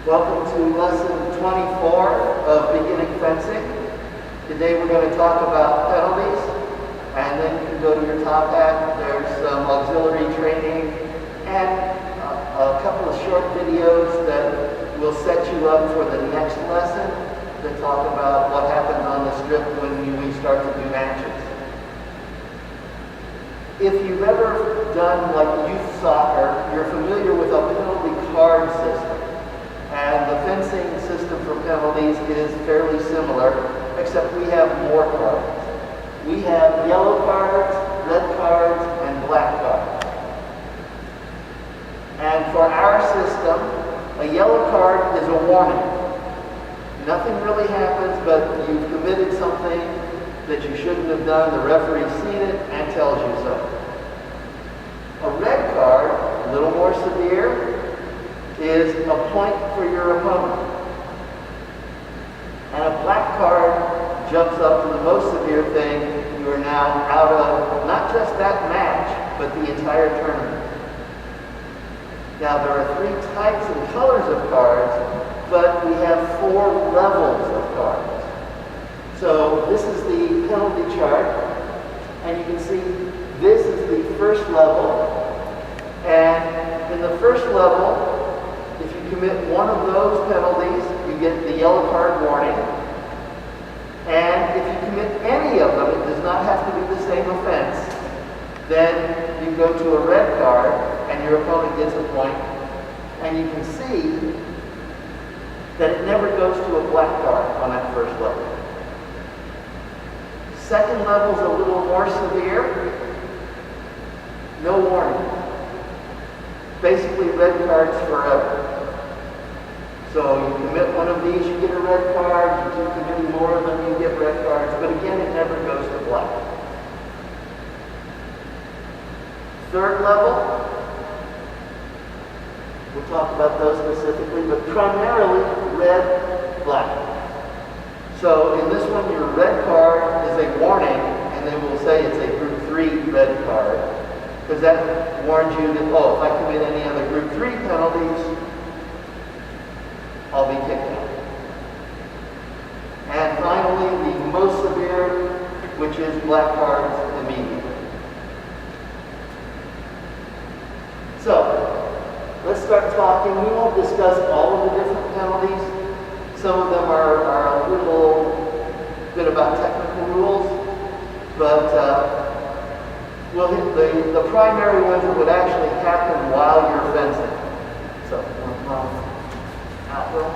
Welcome to lesson 24 of beginning fencing. Today we're going to talk about penalties, and then you can go to your top hat. There's some auxiliary training and a couple of short videos that will set you up for the next lesson that talk about what happens on the strip when we start to do matches. If you've ever done like youth soccer, you're familiar with a penalty card system. And the fencing system for penalties is fairly similar, except we have more cards. We have yellow cards, red cards, and black cards. And for our system, a yellow card is a warning. Nothing really happens, but you've committed something that you shouldn't have done. The referee's seen it and tells you so. A red card, a little more severe, is a point for your opponent. And a black card jumps up to the most severe thing. You are now out of not just that match, but the entire tournament. Now there are 3 types and colors of cards, but we have 4 levels of cards. So this is the penalty chart, and you can see this is the first level. And in the first level, if you commit one of those penalties, you get the yellow card warning. And if you commit any of them, it does not have to be the same offense, then you go to a red card and your opponent gets a point. And you can see that it never goes to a black card on that first level. Second level is a little more severe. No warning. Basically red cards forever. So you commit one of these, you get a red card. You commit more of them, you get red cards. But again, it never goes to black. Third level, we'll talk about those specifically, but primarily red, black. So in this one, your red card is a warning, and then we'll say it's a group 3 red card, because that warns you that, oh, if I commit any other group 3 penalties, I'll be kicked out. And finally, the most severe, which is black cards immediately. So, let's start talking. We won't discuss all of the different penalties. Some of them are a little bit about technical rules, but we'll hit the primary ones that would actually happen while you're fencing. So, out, Will.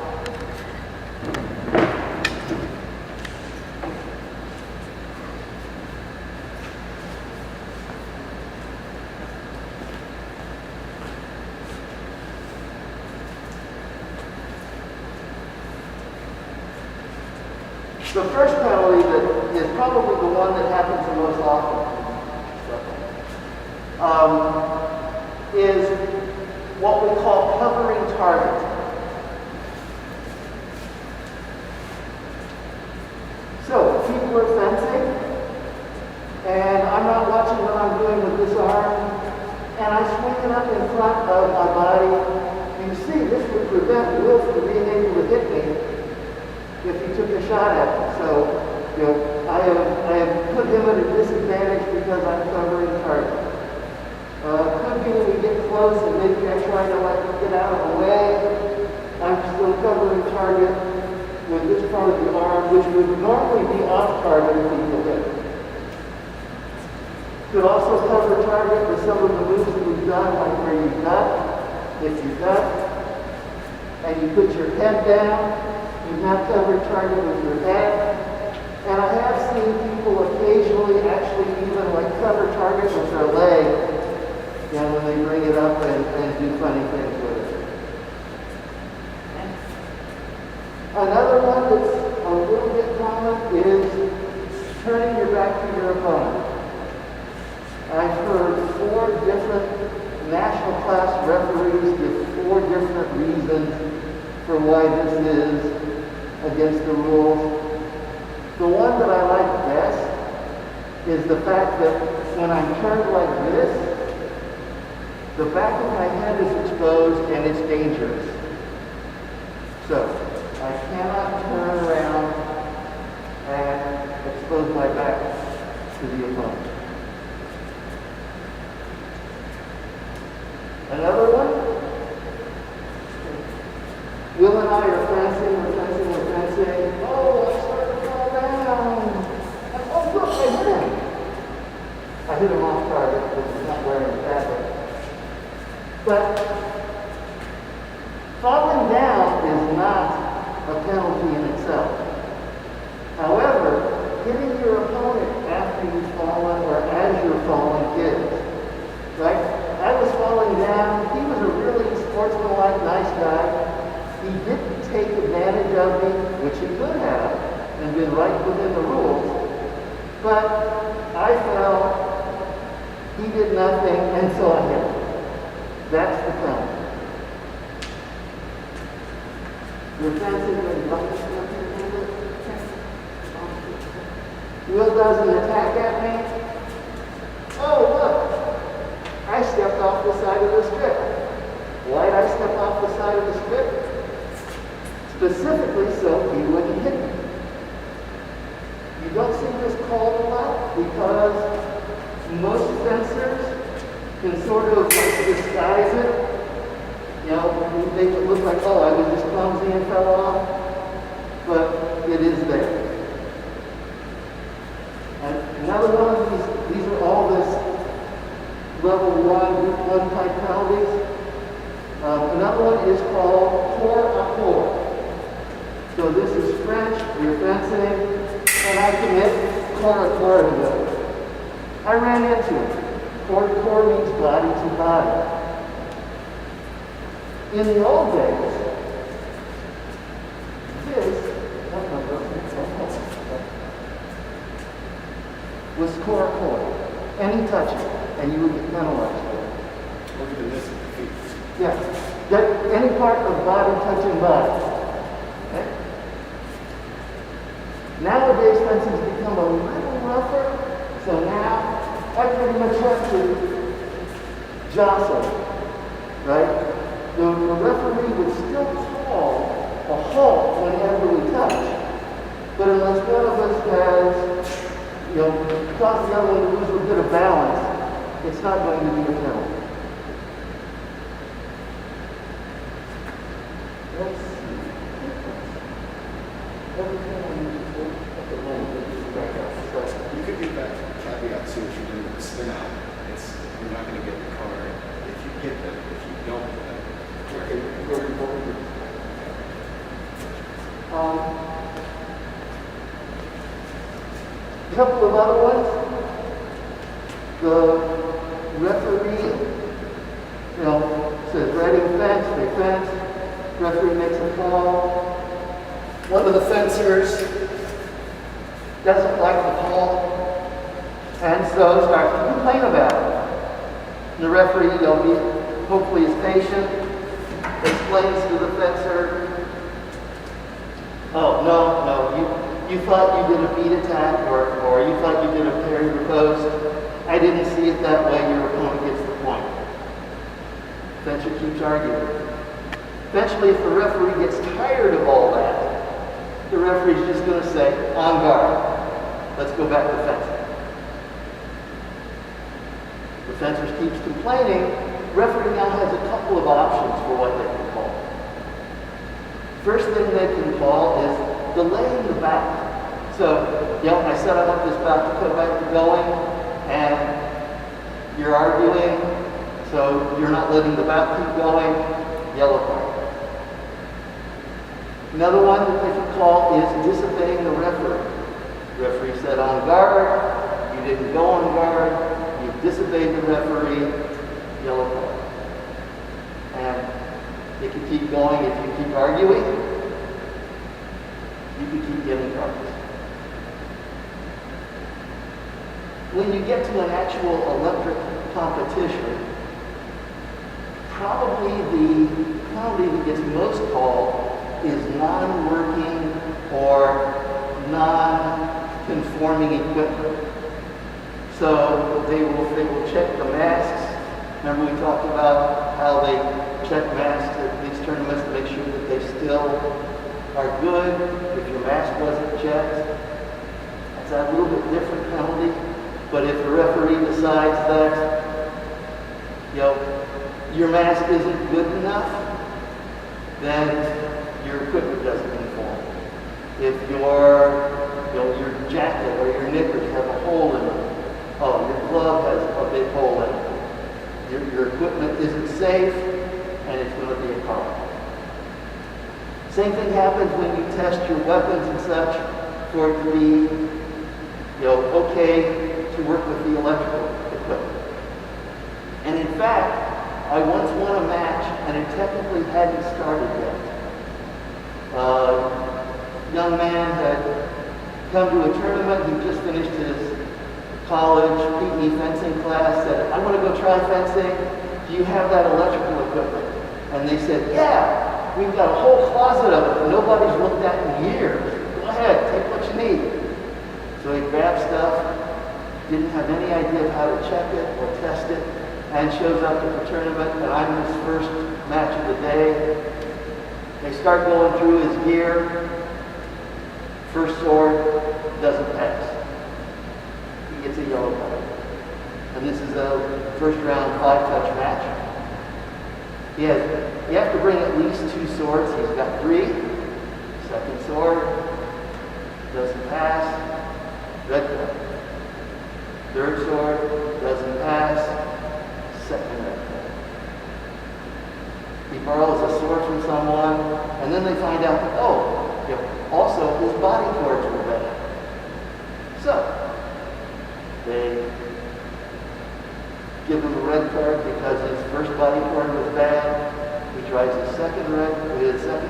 The first penalty that is probably the one that happens the most often is what we call covering target. So people are fencing, and I'm not watching what I'm doing with this arm, and I swing it up in front of my body. You see, this would prevent Will from being able to hit me if he took a shot at me. So, I have put him at a disadvantage because I'm covering target. Could be when we get close and maybe I try to get out of the way. I'm still covering target with this part of the arm, which would normally be off target if people hit. Could also cover target with some of the moves that we've done, like where you duck. If you duck and you put your head down, you have covered target with your head. And I have seen people occasionally actually even cover target with their leg, when they bring it up and do funny things with it. Another one that's a little bit common is turning your back to your opponent. I've heard 4 different national class referees give 4 different reasons for why this is against the rules. The one that I like best is the fact that when I'm turned like this, the back of my head is exposed and it's dangerous. So I cannot turn around and expose my back to the opponent. Another one. Will and I are fencing, we're fencing. Oh, I started to fall down. And, oh, look, I hit him. I hit him off target because he's not wearing a jacket. But falling down is not a penalty in itself. However, hitting your opponent after you've fallen or as you're falling is. Right? I was falling down. He was a really sportsmanlike, nice guy. He didn't take advantage of me, which he could have, and been right within the rules. But I fell, he did nothing, and so I hit him. That's the penalty. You're fencing and Will does an attack at me. Oh, look, I stepped off the side of the strip. Why did I step off the side of the strip? Specifically so he wouldn't hit me. You don't see this called a lot because most fencers can sort of disguise it. You know, they make it look like, oh, I was just clumsy and fell off. But it is there. And another one of these are all this level 1, group 1 type penalties. Another one is called corps à corps. So this is French, you're fencing, and I commit corps à corps to it. I ran into it. Corps à corps means body to body. In the old days, this was corps à corps. Any touching, and you would get penalized for it. Look at this at the feet. Yeah, that any part of body touching body. Okay? Nowadays, fencing's become a little rougher, so now I pretty much have to jostle, right? The referee would still call a halt whenever we touch, but unless one of us has, cause the other one to lose a bit of balance, it's not going to be a penalty. Let's see. You could get back to the caveat too if you're doing the spin out. You're not going to get the card if you hit them. If you don't hit them, a couple of other ones. The referee, says ready, fence, they fence. Referee makes a call. One of the fencers doesn't like the call, and so starts to complain about it. The referee, hopefully is patient, explains to the fencer, oh, no, you thought you did a beat attack, or you thought you did a parry riposte. I didn't see it that way, your opponent gets the point. Fencer keeps arguing. Eventually, if the referee gets tired of all that, the referee's just going to say, on guard, let's go back to fencing. The fencer keeps complaining. Referee now has a couple of options for what they can call. First thing they can call is delaying the bout. So, I said I want this bout to come back to going, and you're arguing, so you're not letting the bout keep going, yellow card. Another one that they can call is disobeying the referee. The referee said on guard, you didn't go on guard, you disobeyed the referee, yellow card. And it can keep going if you keep arguing. You can keep getting cards. When you get to an actual Olympic competition, probably the penalty that gets most called is non-working or non-conforming equipment. So they will check the masks. Remember we talked about how they check masks at these tournaments to make sure that they still are good. If your mask wasn't checked, that's a little bit different penalty. But if the referee decides that, your mask isn't good enough, then your equipment doesn't conform. If your jacket or your knickers have a hole in them, your glove has a big hole in it, your equipment isn't safe, and it's going to be a problem. Same thing happens when you test your weapons and such for it to be, okay to work with the electrical equipment. And in fact, I once won a match, and it technically hadn't started yet. A young man had come to a tournament. He just finished his college PE fencing class, said, I want to go try fencing. Do you have that electrical equipment? And they said, yeah, we've got a whole closet of it. Nobody's looked at in years. Go ahead, take what you need. So he grabbed stuff, didn't have any idea of how to check it or test it, and shows up at the tournament, and I'm his first match of the day. They start going through his gear. First sword doesn't pass. He gets a yellow card. And this is a first round 5-touch match. You have to bring at least 2 swords. He's got 3. Second sword doesn't pass. Red card. Third sword doesn't pass. Second red card. He borrows a sword from someone, and then they find out that, also his body cords were bad. So, they give him a red card because his first body cord was bad. He tries his second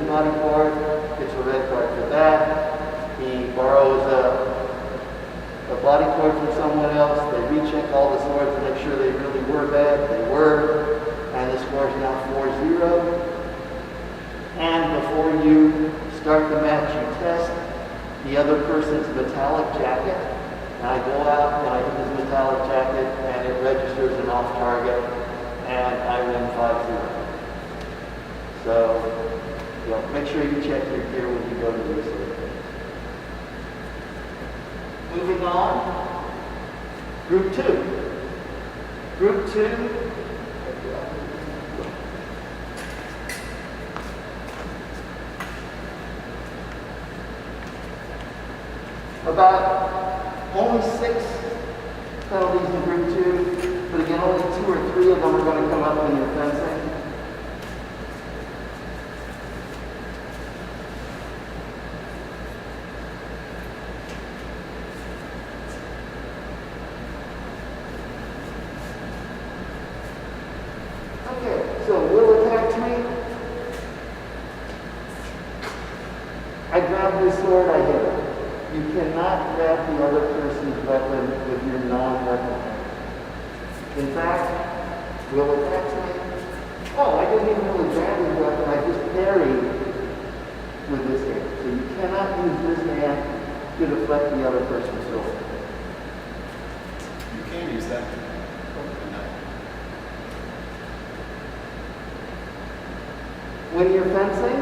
body cord, gets a red card for that. He borrows a body cord from someone else. They recheck all the swords to make sure they really were bad. They were, and the score is now 4-0. And before you start the match, you test the other person's metallic jacket. And I go out and I hit his metallic jacket, and it registers an off target, and I win 5-0. So, make sure you check your gear when you go to this event. Moving on, Group 2. Group 2, about only 6 penalties in Group 2, but again, only 2 or 3 of them are going to come up when you're fencing. Okay, so Will attacked me. I grabbed his sword, I hit him. You cannot grab the other person's weapon with your non-weapon hand. In fact, Will attacks me. I didn't even really grab his weapon, I just parried with this hand. So you cannot use this hand to deflect the other person's sword. You can use that. When you're fencing,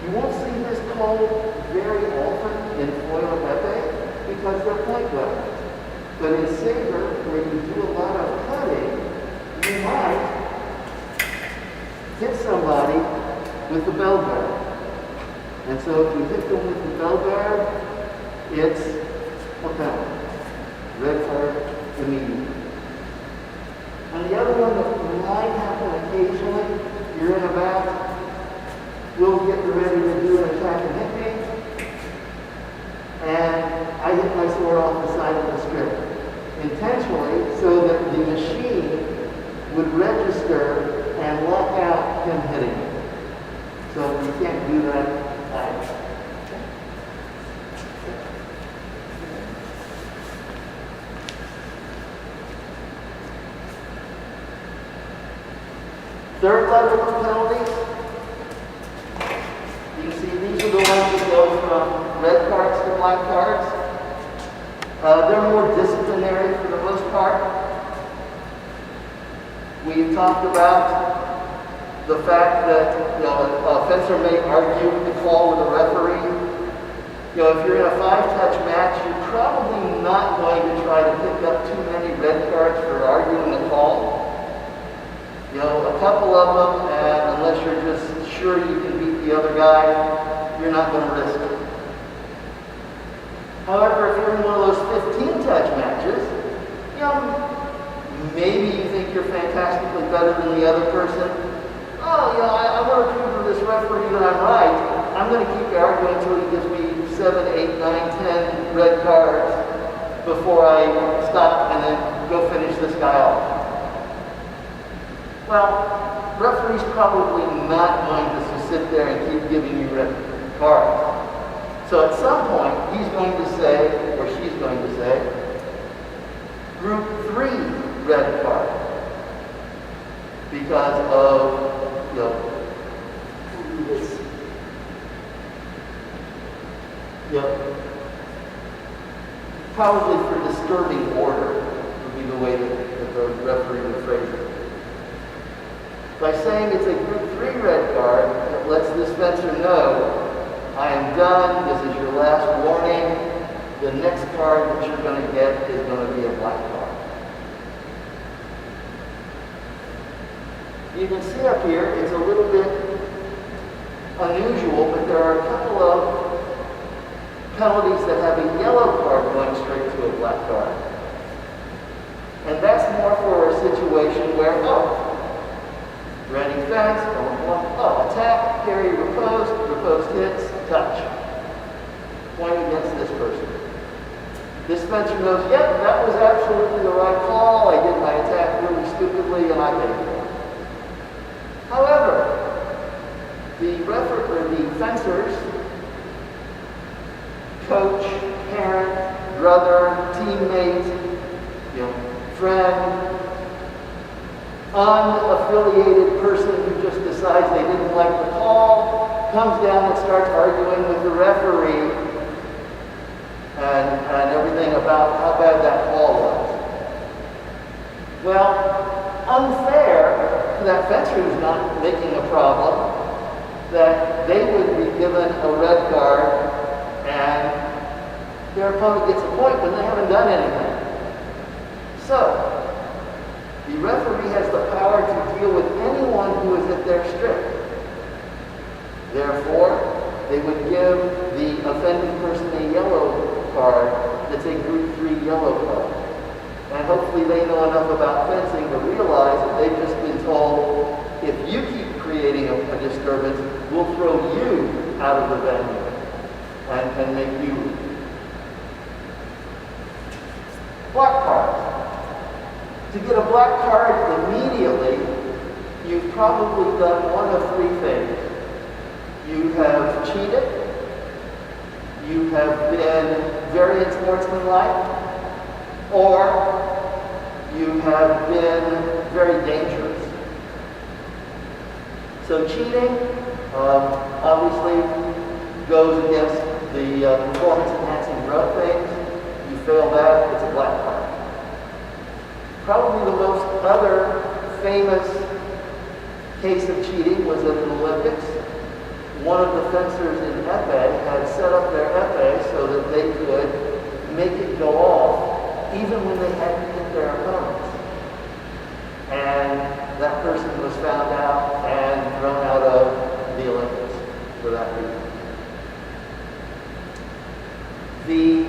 you won't see this called very often in foil epee because they're point weapons. But in saber, where you do a lot of cutting, you might hit somebody with the bell guard. And so if you hit them with the bell guard, it's a penalty. Red card immediately. And the other one that might happen occasionally, you're in a bout, we'll get ready to do an attack and hit me, and I hit my sword off the side of the strip intentionally so that the machine would register and lock out him hitting me. So you can't do that either. Third level of penalties. You see, these are the ones that go from red cards to black cards. They're more disciplinary for the most part. We've talked about the fact that a fencer may argue the call with a referee. If you're in a 5-touch match, you're probably not going to try to pick up too many red cards for arguing the call. A couple of them, and unless you're just sure you can beat the other guy, you're not going to risk it. However, if you're in one of those 15-touch matches, maybe you think you're fantastically better than the other person. I want to prove to this referee that I'm right. I'm going to keep arguing until he gives me 7, 8, 9, 10 red cards before I stop and then go finish this guy off. Well, referee's probably not going to just sit there and keep giving you red cards. So at some point, he's going to say, or she's going to say, group 3 red card. Because of, this. Probably for disturbing order would be the way that the referee would phrase it. By saying it's a group 3 red card, it lets this fencer know, I am done, this is your last warning, the next card that you're going to get is going to be a black card. You can see up here, it's a little bit unusual, but there are a couple of penalties that have a yellow card going straight to a black card. And that's more for a situation where, ready fence, attack, parry, riposte hits, touch. Point against this person. This fencer knows, yep, that was absolutely the right call. I did my attack really stupidly and I paid for it. However, the fencers, coach, parent, brother, teammate, friend, unaffiliated person who just decides they didn't like the call, comes down and starts arguing with the referee and everything about how bad that call was. Well, unfair to that fencer who's not making a problem that they would be given a red card and their opponent gets a point when they haven't done anything. So, the referee has the power to deal with anyone who is at their strip. Therefore, they would give the offending person a yellow card that's a group 3 yellow card. And hopefully they know enough about fencing to realize that they've just been told, if you keep creating a disturbance, we'll throw you out of the venue and make you leave. Black cards. To get a black card immediately, you've probably done one of 3 things. You have cheated, you have been very unsportsmanlike, or you have been very dangerous. So cheating obviously goes against the performance-enhancing drug things. You fail that, it's a black card. Probably the most other famous case of cheating was at the Olympics. One of the fencers in épée had set up their épée so that they could make it go off even when they hadn't hit their opponents. And that person was found out and thrown out of the Olympics for that reason. The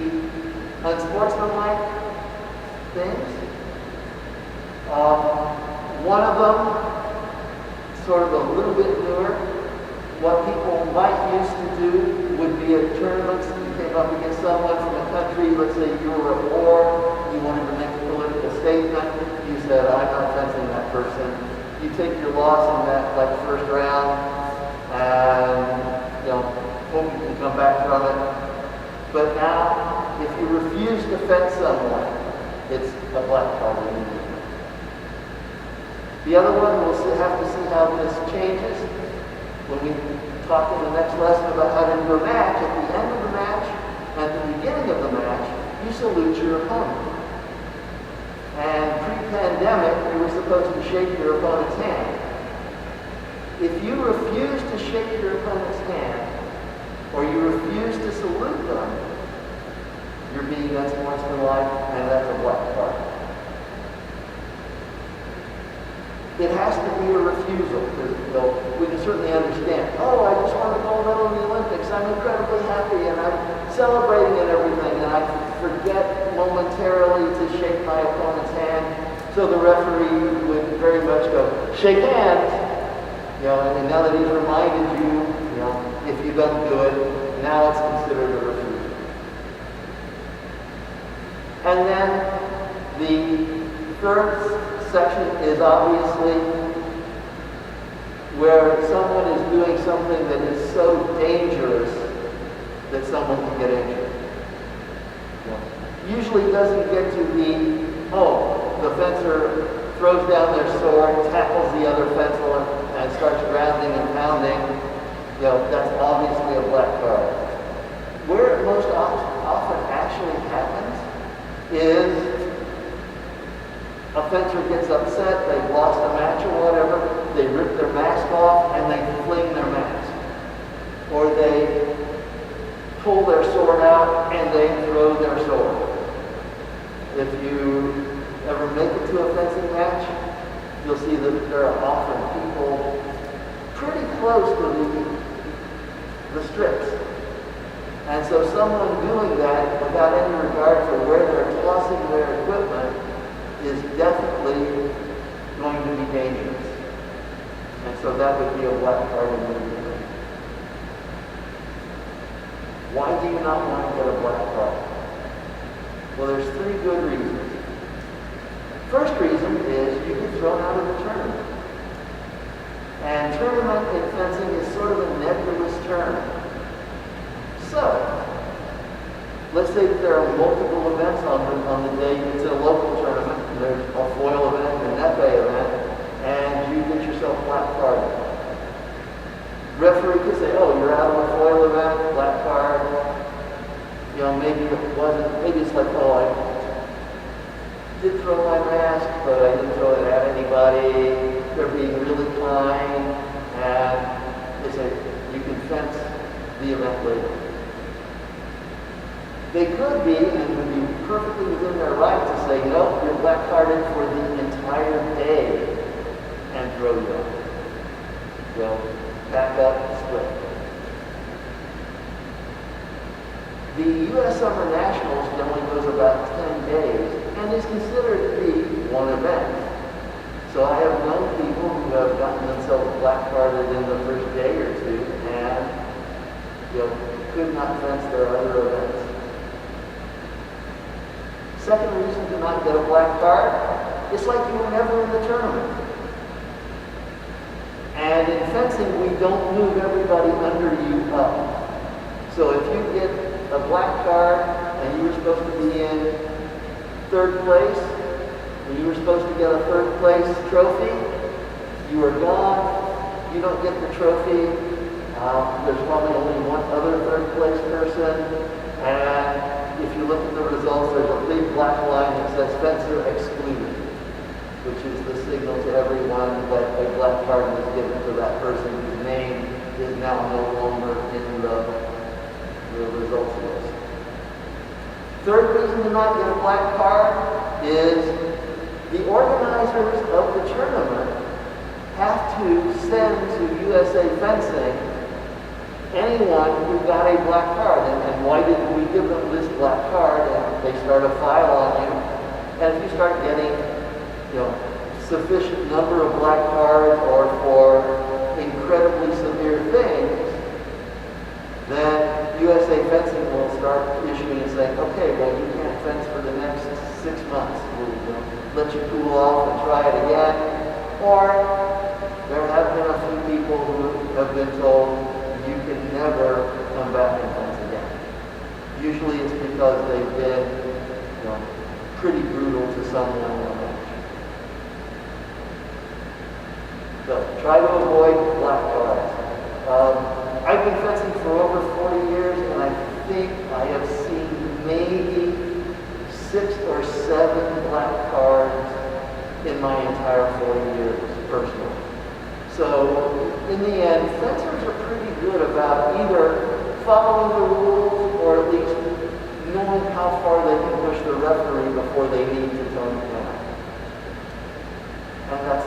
unsportsmanlike things, one of them, sort of a little bit newer, what people might used to do would be at tournaments, you came up against someone from a country, let's say you were at war, you wanted to make a political statement, you said, I'm not fencing that person. You take your loss in that first round and hope you can come back from it. But now, if you refuse to fence someone, it's a black card immediately. The other one, we'll have to see how this changes when we talk in the next lesson about how to do a match. At the end of the match, at the beginning of the match, you salute your opponent. And pre-pandemic, you were supposed to shake your opponent's hand. you refuse to shake your opponent's hand, or you refuse to salute them, you're being unsportsmanlike, and that's a black card. It has to be a refusal. We can certainly understand, oh, I just won a gold medal in the Olympics. I'm incredibly happy, and I'm celebrating and everything, and I forget momentarily to shake my opponent's hand. So the referee would very much go, shake hands. And now that he's reminded you, if you don't do it, now it's considered a refusal. And then the third section is obviously where someone is doing something that is so dangerous that someone can get injured. Usually doesn't get to be, the fencer throws down their sword, tackles the other fencer, and starts grounding and pounding. That's obviously a black card. Where it most often actually happens is a fencer gets upset, they've lost a match or whatever, they rip their mask off and they fling their mask. Or they pull their sword out and they throw their sword. If you ever make it to a fencing match, you'll see that there are often people pretty close to the strips. And so someone doing that without any regard for where they're tossing their equipment is definitely going to be dangerous. And so that would be a black card immediately. Why do you not want to get a black card? Well, there's three good reasons. First reason is you get thrown out of the tournament. And tournament in fencing is sort of a nebulous term. So, let's say that there are multiple events on the day. It's a local tournament. There's a foil event, an FA event, and you get yourself black carded. Referee could say, you're out of a foil event, black card. Maybe it wasn't, maybe it's like, I did throw my mask, but I didn't throw it at anybody. They're being really kind, and they say, you can fence the event later. They could be, and would be perfectly within their right to say, no, you're black carded for the entire day, and throw you out. Back up, split. The U.S. Summer Nationals generally goes about 10 days, and is considered to be one event. So I have known people who have gotten themselves black carded in the first day or two, and could not fence their other events. Second reason to not get a black card, it's like you were never in the tournament. And in fencing, we don't move everybody under you up. So if you get a black card and you were supposed to be in third place, and you were supposed to get a third place trophy, you are gone, you don't get the trophy. There's probably only one other third place person, and if you look at the results, there's a big black line that says fencer excluded, which is the signal to everyone that a black card was given to that person whose name is now no longer in the results list. Third reason to not get a black card is the organizers of the tournament have to send to USA Fencing anyone who got a black card. And why didn't we give them this black card? And they start a file on you. And if you start getting, sufficient number of black cards or for incredibly severe things, then USA Fencing will start issuing and saying, okay, well, you can't fence for the next 6 months. We'll let you cool off and try it again. Or there have been a few people who have been told, you can never come back and fence again. Usually it's because they've been pretty brutal to someone in a match. So try to avoid black cards. I've been fencing for over 40 years, and I think I have seen maybe 6 or 7 black cards in my entire 40 years, personally. So in the end, fencers are pretty good about either following the rules or at least knowing how far they can push the referee before they need to tone it down. And that's